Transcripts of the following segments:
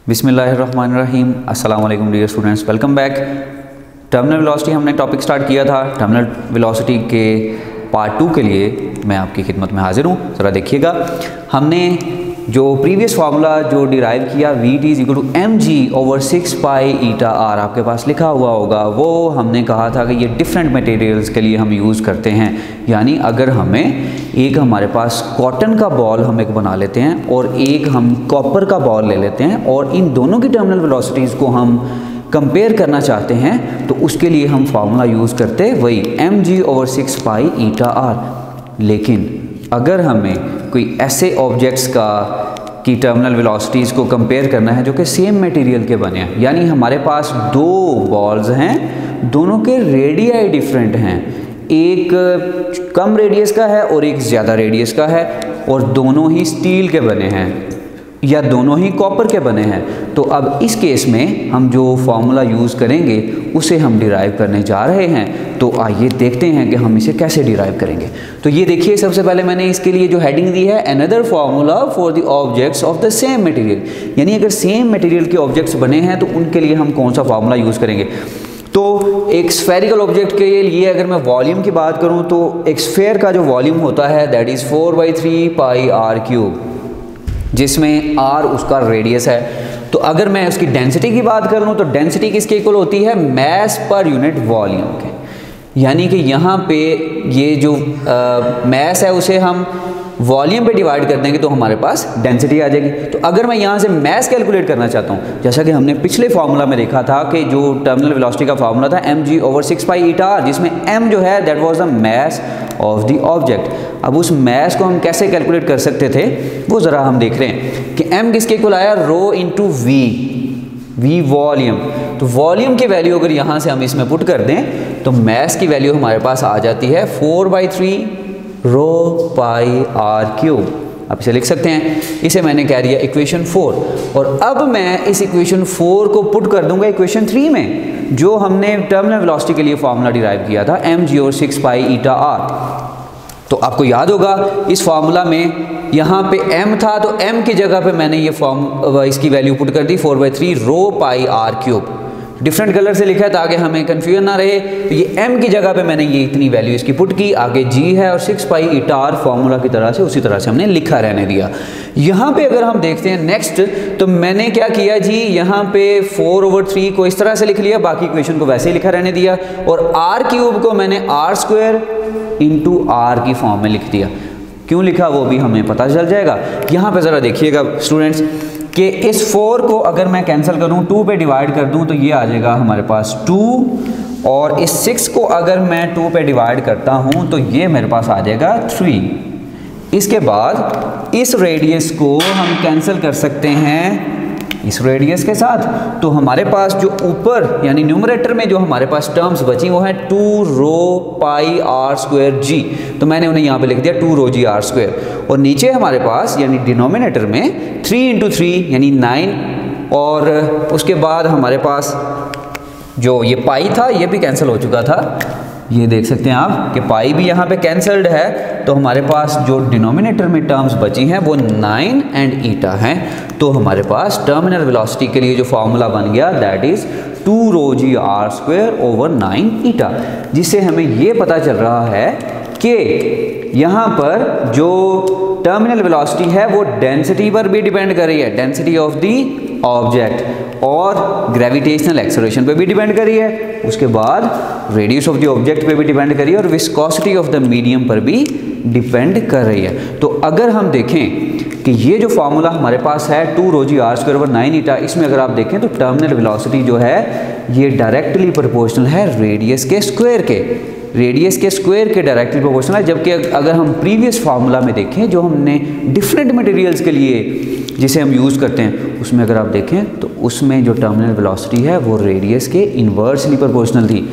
बिस्मिल्लाहिर्रहमानिर्रहीम। अस्सलाम वालेकुम dear students, welcome back. Terminal velocity हमने टॉपिक स्टार्ट किया था। टर्मिनल वेलोसिटी के पार्ट 2 के लिए मैं आपकी खिदमत में हाजिर हूँ। ज़रा देखिएगा, हमने जो प्रीवियस फार्मूला जो डिराइव किया Vt=mg/6π/r आपके पास लिखा हुआ होगा, वो हमने कहा था कि ये डिफरेंट मटेरियल्स के लिए हम यूज़ करते हैं। यानी अगर हमें एक हमारे पास कॉटन का बॉल हम एक बना लेते हैं और एक हम कॉपर का बॉल ले लेते हैं और इन दोनों की टर्मिनल वेलोसिटीज़ को हम कंपेयर करना चाहते हैं, तो उसके लिए हम फार्मूला यूज़ करते वही mg/6π/r। लेकिन अगर हमें कोई ऐसे ऑब्जेक्ट्स की टर्मिनल वेलोसिटीज़ को कंपेयर करना है जो कि सेम मटेरियल के बने हैं, यानी हमारे पास दो बॉल्स हैं, दोनों के रेडियाई डिफरेंट हैं, एक कम रेडियस का है और एक ज़्यादा रेडियस का है, और दोनों ही स्टील के बने हैं या दोनों ही कॉपर के बने हैं, तो अब इस केस में हम जो फार्मूला यूज़ करेंगे उसे हम डिराइव करने जा रहे हैं। तो आइए देखते हैं कि हम इसे कैसे डिराइव करेंगे। तो ये देखिए, सबसे पहले मैंने इसके लिए जो हेडिंग दी है, another formula for the objects of the same material, यानी अगर सेम मटेरियल के ऑब्जेक्ट्स बने हैं तो उनके लिए हम कौन सा फार्मूला यूज़ करेंगे। तो एक स्फेरिकल ऑब्जेक्ट के लिए अगर मैं वॉल्यूम की बात करूँ तो एक स्फेयर का जो वॉल्यूम होता है दैट इज़ 4/3πr³, जिसमें r उसका रेडियस है। तो अगर मैं उसकी डेंसिटी की बात कर लूँ तो डेंसिटी किसके इक्वल होती है, मैस पर यूनिट वॉल्यूम के। यानी कि यहाँ पे ये जो मैस है उसे हम वॉल्यूम पे डिवाइड कर देंगे तो हमारे पास डेंसिटी आ जाएगी। तो अगर मैं यहाँ से मैस कैलकुलेट करना चाहता हूँ, जैसा कि हमने पिछले फार्मूला में देखा था कि जो टर्मिनल वेलोसिटी का फार्मूला था mg/6π/r, जिसमें m जो है that was the mass of the object. अब उस मैस को हम कैसे कैलकुलेट कर सकते थे वो ज़रा हम देख रहे हैं कि m किसके इक्वल आया, v वॉल्यूम। तो वॉल्यूम की वैल्यू अगर यहाँ से हम इसमें पुट कर दें तो मैस की वैल्यू हमारे पास आ जाती है 4/3ρπr³। आप इसे लिख सकते हैं, इसे मैंने कह दिया इक्वेशन 4। और अब मैं इस इक्वेशन 4 को पुट कर दूंगा इक्वेशन 3 में, जो हमने टर्मिनल वेलोसिटी के लिए फार्मूला डिराइव किया था mg/6π/r। तो आपको याद होगा इस फार्मूला में यहाँ पे m था, तो m की जगह पे मैंने ये इसकी वैल्यू पुट कर दी 4/3ρπr³। डिफरेंट कलर से लिखा है ताकि हमें कन्फ्यूजन ना रहे। तो ये m की जगह पे मैंने ये इतनी वैल्यू इसकी पुट की, आगे g है और 6π/r फार्मूला की तरह से उसी तरह से हमने लिखा रहने दिया। यहाँ पे अगर हम देखते हैं नेक्स्ट, तो मैंने क्या किया जी, यहाँ पे 4/3 को इस तरह से लिख लिया, बाकी इक्वेशन को वैसे ही लिखा रहने दिया, और r³ को मैंने r² × r की फॉर्म में लिख दिया। क्यों लिखा वो भी हमें पता चल जाएगा। यहाँ पे ज़रा देखिएगा स्टूडेंट्स कि इस 4 को अगर मैं कैंसिल करूँ, 2 पे डिवाइड कर दूँ तो ये आ जाएगा हमारे पास 2, और इस 6 को अगर मैं 2 पे डिवाइड करता हूँ तो ये मेरे पास आ जाएगा 3। इसके बाद इस रेडियस को हम कैंसिल कर सकते हैं इस रेडियस के साथ, तो हमारे पास जो ऊपर यानी न्यूमरेटर में जो हमारे पास टर्म्स बची वो है 2ρπr²g। तो मैंने उन्हें यहाँ पे लिख दिया 2ρgr²। और नीचे हमारे पास यानी डिनोमिनेटर में 3 × 3 यानी 9, और उसके बाद हमारे पास जो ये पाई था ये भी कैंसिल हो चुका था। ये देख सकते हैं आप कि पाई भी यहाँ पे कैंसल्ड है। तो हमारे पास जो डिनोमिनेटर में टर्म्स बची हैं वो 9 एंड ईटा हैं। तो हमारे पास टर्मिनल वेलोसिटी के लिए जो फार्मूला बन गया दैट इज़ 2ρgr²/9 ईटा, जिससे हमें ये पता चल रहा है कि यहाँ पर जो टर्मिनल वेलोसिटी है वो डेंसिटी पर भी डिपेंड कर रही है, डेंसिटी ऑफ द ऑब्जेक्ट, और ग्रेविटेशनल एक्सेलरेशन पे भी डिपेंड कर रही है, उसके बाद रेडियस ऑफ द ऑब्जेक्ट पे भी डिपेंड कर रही है, और विस्कोसिटी ऑफ द मीडियम पर भी डिपेंड कर रही है। तो अगर हम देखें कि ये जो फार्मूला हमारे पास है 2ρgr²/9 ईटा, इसमें अगर आप देखें तो टर्मिनल वेलोसिटी जो है ये डायरेक्टली प्रोपोर्शनल है रेडियस के स्क्वायर के डायरेक्टली प्रोपोर्शनल है। जबकि अगर हम प्रीवियस फार्मूला में देखें जो हमने डिफरेंट मटेरियल्स के लिए जिसे हम यूज़ करते हैं, उसमें अगर आप देखें तो उसमें जो टर्मिनल वेलोसिटी है वो रेडियस के इन्वर्सली प्रोपोर्शनल थी,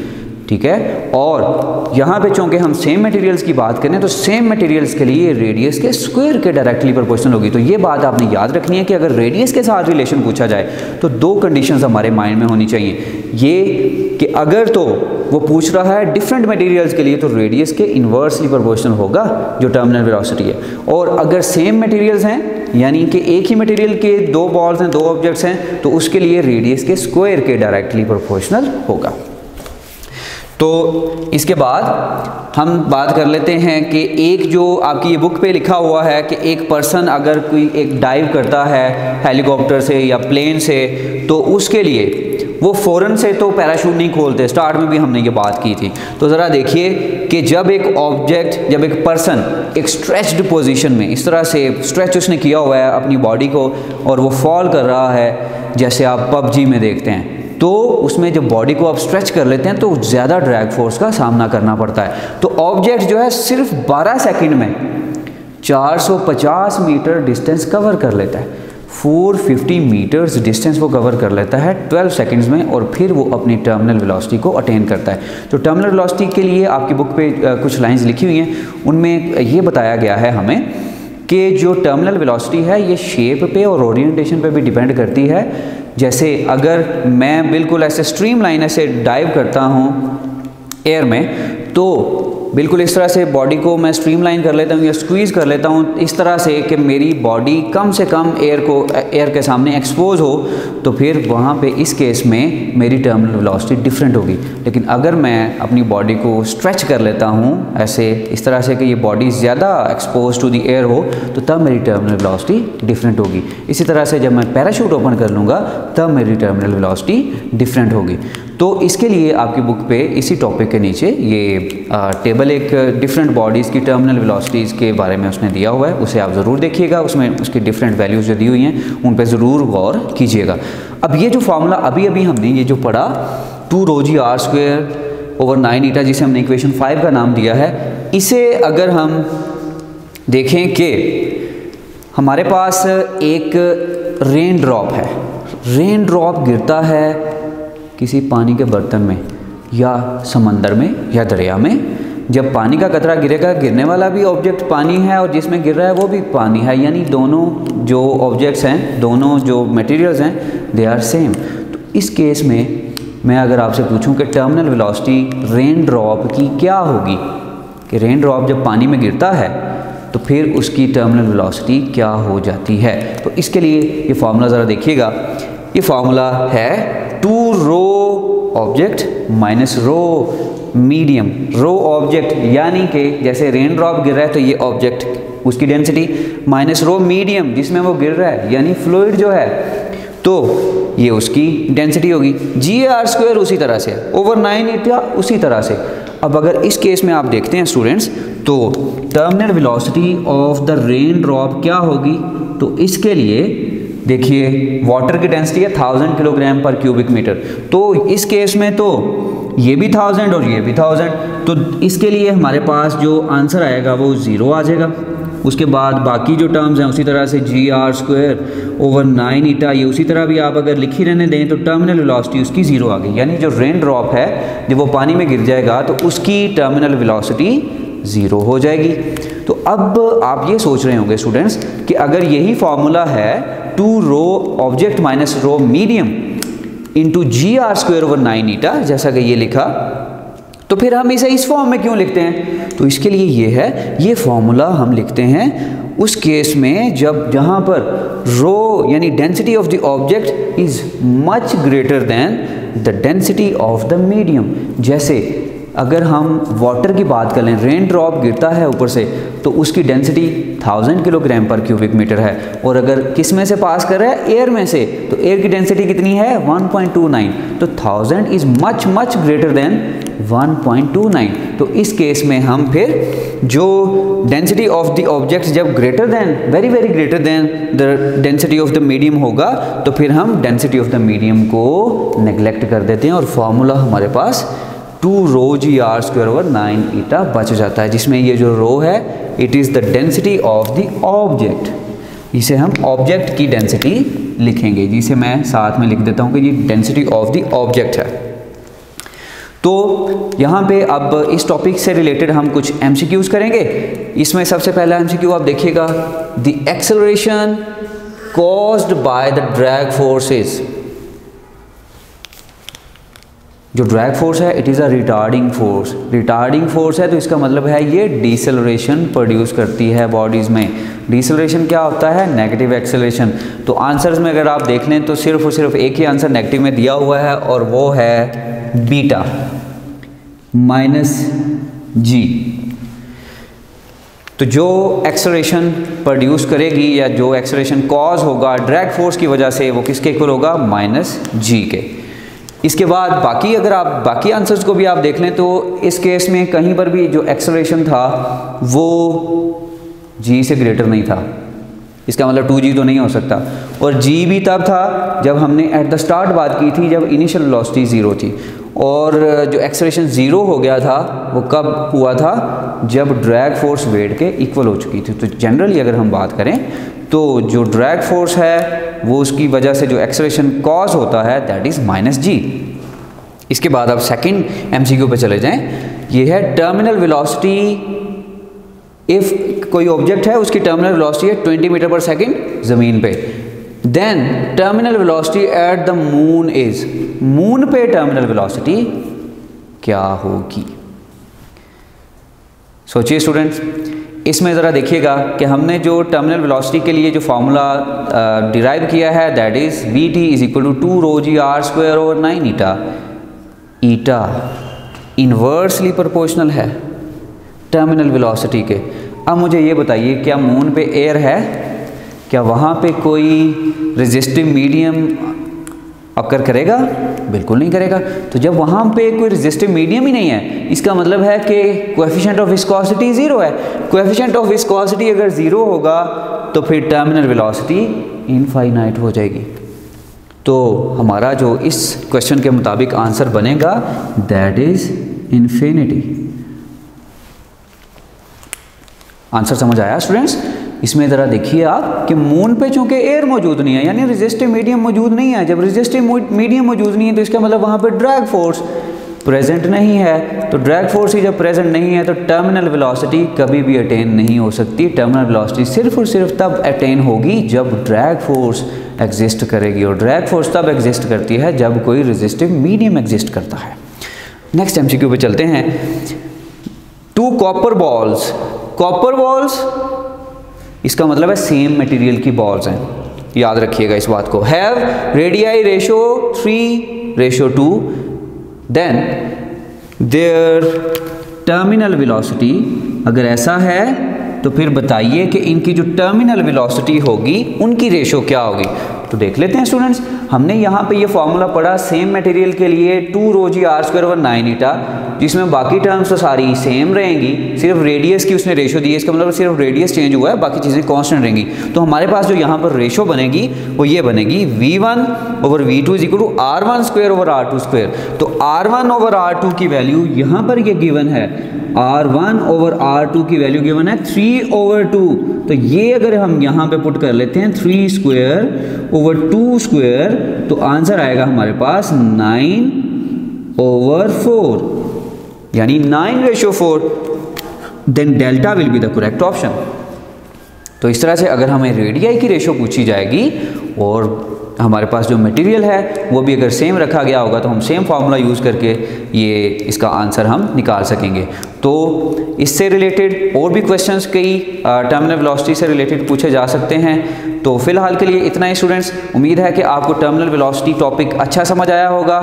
ठीक है। और यहाँ पे चूँकि हम सेम मटेरियल्स की बात करें तो सेम मटेरियल्स के लिए रेडियस के स्क्वायर के डायरेक्टली प्रोपोर्शनल होगी। तो ये बात आपने याद रखनी है कि अगर रेडियस के साथ रिलेशन पूछा जाए तो दो कंडीशंस हमारे माइंड में होनी चाहिए। ये कि अगर तो वो पूछ रहा है डिफरेंट मटेरियल्स के लिए तो रेडियस के इन्वर्सली प्रोपोर्शनल होगा जो टर्मिनल वेलोसिटी है, और अगर सेम मटेरियल्स हैं यानी कि एक ही मटेरियल के दो बॉल्स हैं, दो ऑब्जेक्ट्स हैं, तो उसके लिए रेडियस के स्क्वायर के डायरेक्टली प्रोपोर्शनल होगा। तो इसके बाद हम बात कर लेते हैं कि एक जो आपकी ये बुक पे लिखा हुआ है कि एक पर्सन अगर कोई एक डाइव करता है हेलीकॉप्टर से या प्लेन से, तो उसके लिए वो फ़ौरन से तो पैराशूट नहीं खोलते। स्टार्ट में भी हमने ये बात की थी। तो ज़रा देखिए कि जब एक ऑब्जेक्ट, जब एक पर्सन एक स्ट्रेच्ड पोजीशन में, इस तरह से स्ट्रेच उसने किया हुआ है अपनी बॉडी को, और वो फॉल कर रहा है, जैसे आप पबजी में देखते हैं, तो उसमें जब बॉडी को आप स्ट्रेच कर लेते हैं तो ज़्यादा ड्रैग फोर्स का सामना करना पड़ता है। तो ऑब्जेक्ट जो है सिर्फ 12 सेकंड में 450 मीटर डिस्टेंस कवर कर लेता है। 450 मीटर्स डिस्टेंस वो कवर कर लेता है 12 सेकंड्स में, और फिर वो अपनी टर्मिनल वेलोसिटी को अटेन करता है। तो टर्मिनल वेलोसिटी के लिए आपकी बुक पे कुछ लाइंस लिखी हुई हैं, उनमें ये बताया गया है हमें कि जो टर्मिनल वेलोसिटी है ये शेप पे और ओरिएंटेशन पे भी डिपेंड करती है। जैसे अगर मैं बिल्कुल ऐसे स्ट्रीम लाइन ऐसे डाइव करता हूँ एयर में, तो बिल्कुल इस तरह से बॉडी को मैं स्ट्रीमलाइन कर लेता हूँ या स्क्वीज़ कर लेता हूँ इस तरह से कि मेरी बॉडी कम से कम एयर के सामने एक्सपोज हो, तो फिर वहाँ पे इस केस में मेरी टर्मिनल वेलोसिटी डिफरेंट होगी। लेकिन अगर मैं अपनी बॉडी को स्ट्रेच कर लेता हूँ ऐसे इस तरह से कि ये बॉडी ज़्यादा एक्सपोज टू द एयर हो, तो तब मेरी टर्मिनल वेलोसिटी डिफरेंट होगी। इसी तरह से जब मैं पैराशूट ओपन कर लूँगा तब मेरी टर्मिनल वेलोसिटी डिफरेंट होगी। तो इसके लिए आपकी बुक पे इसी टॉपिक के नीचे ये टेबल एक डिफरेंट बॉडीज़ की टर्मिनल वेलोसिटीज़ के बारे में उसने दिया हुआ है, उसे आप ज़रूर देखिएगा। उसमें उसकी डिफरेंट वैल्यूज़ जो दी हुई हैं उन पे ज़रूर गौर कीजिएगा। अब ये जो फार्मूला अभी हमने ये जो पढ़ा 2ρg r²/9η, जिसे हमने इक्वेशन 5 का नाम दिया है, इसे अगर हम देखें कि हमारे पास एक रेन ड्रॉप है, रेन ड्रॉप गिरता है किसी पानी के बर्तन में या समंदर में या दरिया में। जब पानी का कतरा गिरेगा, गिरने वाला भी ऑब्जेक्ट पानी है और जिसमें गिर रहा है वो भी पानी है, यानी दोनों जो ऑब्जेक्ट्स हैं, दोनों जो मटेरियल्स हैं, दे आर सेम। तो इस केस में मैं अगर आपसे पूछूं कि टर्मिनल वेलोसिटी रेन ड्रॉप की क्या होगी, कि रेन ड्रॉप जब पानी में गिरता है तो फिर उसकी टर्मिनल वेलोसिटी क्या हो जाती है। तो इसके लिए ये फार्मूला ज़रा देखिएगा। ये फार्मूला है 2ρ ऑब्जेक्ट माइनस ρ मीडियम। ρ ऑब्जेक्ट यानी कि जैसे रेन ड्रॉप गिर रहा है तो ये ऑब्जेक्ट उसकी डेंसिटी, माइनस ρ मीडियम जिसमें वो गिर रहा है यानी फ्लूइड जो है, तो ये उसकी डेंसिटी होगी। GR² उसी तरह से, ओवर 9η उसी तरह से। अब अगर इस केस में आप देखते हैं स्टूडेंट्स, तो terminal velocity of the rain drop क्या होगी, तो इसके लिए देखिए वाटर की डेंसिटी है 1000 किलोग्राम पर क्यूबिक मीटर, तो इस केस में तो ये भी 1000 और ये भी 1000, तो इसके लिए हमारे पास जो आंसर आएगा वो 0 आ जाएगा। उसके बाद बाकी जो टर्म्स हैं उसी तरह से GR² ओवर 9η, ये उसी तरह भी आप अगर लिखी रहने दें तो टर्मिनल वेलोसिटी उसकी 0 आ गई, यानी जो रेन ड्रॉप है जब वो पानी में गिर जाएगा तो उसकी टर्मिनल वेलोसिटी 0 हो जाएगी। तो अब आप ये सोच रहे होंगे स्टूडेंट्स कि अगर यही फॉर्मूला है 2ρ object minus ρ medium into GR² over 9η, जैसा कि ये लिखा, तो फिर हम इसे इस फॉर्म में क्यों लिखते हैं, तो इसके लिए ये है, ये फॉर्मूला हम लिखते हैं उस केस में जहाँ पर ρ यानी density of the object is much greater than the density of the medium. जैसे अगर हम वाटर की बात कर लें, रेन ड्रॉप गिरता है ऊपर से तो उसकी डेंसिटी 1000 किलोग्राम पर क्यूबिक मीटर है, और अगर किस में से पास कर रहा है, एयर में से, तो एयर की डेंसिटी कितनी है 1.29, तो 1000 is much much greater than 1.29। तो इस केस में हम फिर जो डेंसिटी ऑफ द ऑब्जेक्ट जब greater than, very very greater than the density of the medium होगा, तो फिर हम डेंसिटी ऑफ द मीडियम को नेग्लेक्ट कर देते हैं और फॉर्मूला हमारे पास 2ρg r² ओवर 9η बच जाता है, जिसमें ये जो रो है it is the density of the object. इसे हम ऑब्जेक्ट की डेंसिटी लिखेंगे, जिसे मैं साथ में लिख देता हूँ कि ये डेंसिटी ऑफ द ऑब्जेक्ट है। तो यहाँ पे अब इस टॉपिक से रिलेटेड हम कुछ MCQs करेंगे। इसमें सबसे पहला MCQ आप देखिएगा, the acceleration caused by the drag forces. जो ड्रैग फोर्स है it is a retarding force. Retarding force है तो इसका मतलब है ये डिसेलरेशन प्रोड्यूस करती है बॉडीज़ में। डिसेलरेशन क्या होता है? Negative acceleration. तो आंसर्स में अगर आप देख लें तो सिर्फ और सिर्फ एक ही आंसर नेगेटिव में दिया हुआ है और वो है बीटा माइनस जी। तो जो एक्सेलरेशन प्रोड्यूस करेगी या जो एक्सेलरेशन कॉज होगा ड्रैग फोर्स की वजह से वो किसके इक्वल होगा? माइनस जी के। इसके बाद बाकी अगर आप बाकी आंसर्स को भी आप देख लें तो इस केस में कहीं पर भी जो एक्सेलरेशन था वो जी से ग्रेटर नहीं था। इसका मतलब 2g तो नहीं हो सकता। और g भी तब था जब हमने एट द स्टार्ट बात की थी जब इनिशियल वेलोसिटी 0 थी। और जो एक्सेलरेशन 0 हो गया था वो कब हुआ था? जब ड्रैग फोर्स वेट के इक्वल हो चुकी थी। तो जनरली अगर हम बात करें तो जो ड्रैग फोर्स है वो उसकी वजह से जो एक्सेलरेशन कॉज होता है दैट इज़ माइनस जी। इसके बाद अब सेकंड एमसीक्यू पे चले जाएं। ये है टर्मिनल वेलोसिटी। इफ़ कोई ऑब्जेक्ट है उसकी टर्मिनल वेलोसिटी है 20 मीटर पर सेकंड ज़मीन पे, then terminal velocity at the moon is, moon पे टर्मिनल वेलोसिटी क्या होगी? सोचिए स्टूडेंट्स, इसमें ज़रा देखिएगा कि हमने जो टर्मिनल वेलोसिटी के लिए जो फार्मूला डिराइव किया है that is V T is equal to 2 rho g r square over 9 eta. Eta inversely proportional है टर्मिनल वेलोसिटी के। अब मुझे ये बताइए क्या मून पे एयर है? क्या वहाँ पे कोई रेजिस्टिव मीडियम अकर करेगा? बिल्कुल नहीं करेगा। तो जब वहाँ पे कोई रेजिस्टिव मीडियम ही नहीं है इसका मतलब है कि कोएफिशिएंट ऑफ विस्कोसिटी 0 है। कोएफिशिएंट ऑफ विस्कोसिटी अगर 0 होगा तो फिर टर्मिनल वेलोसिटी इनफाइनाइट हो जाएगी। तो हमारा जो इस क्वेश्चन के मुताबिक आंसर बनेगा दैट इज इन्फिनिटी। आंसर समझ आया स्टूडेंट्स? इसमें ज़रा देखिए आप कि मून पे चूंकि एयर मौजूद नहीं है यानी रेजिस्टिव मीडियम मौजूद नहीं है। जब रेजिस्टिव मीडियम मौजूद नहीं है तो इसका मतलब वहाँ पे ड्रैग फोर्स प्रेजेंट नहीं है। तो ड्रैग फोर्स ही जब प्रेजेंट नहीं है तो टर्मिनल वेलोसिटी कभी भी अटेन नहीं हो सकती। टर्मिनल वेलोसिटी सिर्फ और सिर्फ तब अटेन होगी जब ड्रैग फोर्स एग्जिस्ट करेगी, और ड्रैग फोर्स तब एग्जिस्ट करती है जब कोई रेजिस्टिव मीडियम एग्जिस्ट करता है। नेक्स्ट एमसीक्यू पे चलते हैं। 2 कॉपर बॉल्स। कॉपर बॉल्स इसका मतलब है सेम मटेरियल की बॉल्स हैं, याद रखिएगा इस बात को। Have radii ratio 3:2, then their terminal velocity, अगर ऐसा है तो फिर बताइए कि इनकी जो टर्मिनल वेलोसिटी होगी उनकी रेशो क्या होगी। तो देख लेते हैं स्टूडेंट्स, हमने यहाँ पे ये फॉर्मूला पढ़ा सेम मटेरियल के लिए 2 rho g r square over 9 ईटा, जिसमें बाकी टर्म्स तो सारी सेम रहेंगी, सिर्फ रेडियस की उसने रेशो दी है। इसका मतलब सिर्फ रेडियस चेंज हुआ है, बाकी चीज़ें कांस्टेंट रहेंगी। तो हमारे पास जो यहाँ पर रेशो बनेगी वो ये बनेगी v1 over v2 is equal to r1 square over r2 square. तो r1 ओवर r2 की वैल्यू यहाँ पर ये गिवन है, r1 ओवर r2 की वैल्यू गिवन है 3/2। तो ये अगर हम यहाँ पे पुट कर लेते हैं 3 स्क्वायर ओवर 2 स्क्वायर तो आंसर आएगा हमारे पास 9/4, यानी 9:4। Then delta will be the correct option. तो इस तरह से अगर हमें रेडियाई की रेशो पूछी जाएगी और हमारे पास जो मटेरियल है वो भी अगर सेम रखा गया होगा तो हम सेम फार्मूला यूज़ करके ये इसका आंसर हम निकाल सकेंगे। तो इससे रिलेटेड और भी क्वेश्चंस कई टर्मिनल वेलोसिटी से रिलेटेड पूछे जा सकते हैं। तो फिलहाल के लिए इतना ही स्टूडेंट्स। उम्मीद है कि आपको टर्मिनल वेलोसिटी टॉपिक अच्छा समझ आया होगा।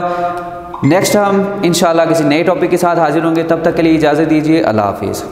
नेक्स्ट हम इंशाल्लाह किसी नए टॉपिक के साथ हाजिर होंगे, तब तक के लिए इजाज़त दीजिए। अल्लाह हाफिज़।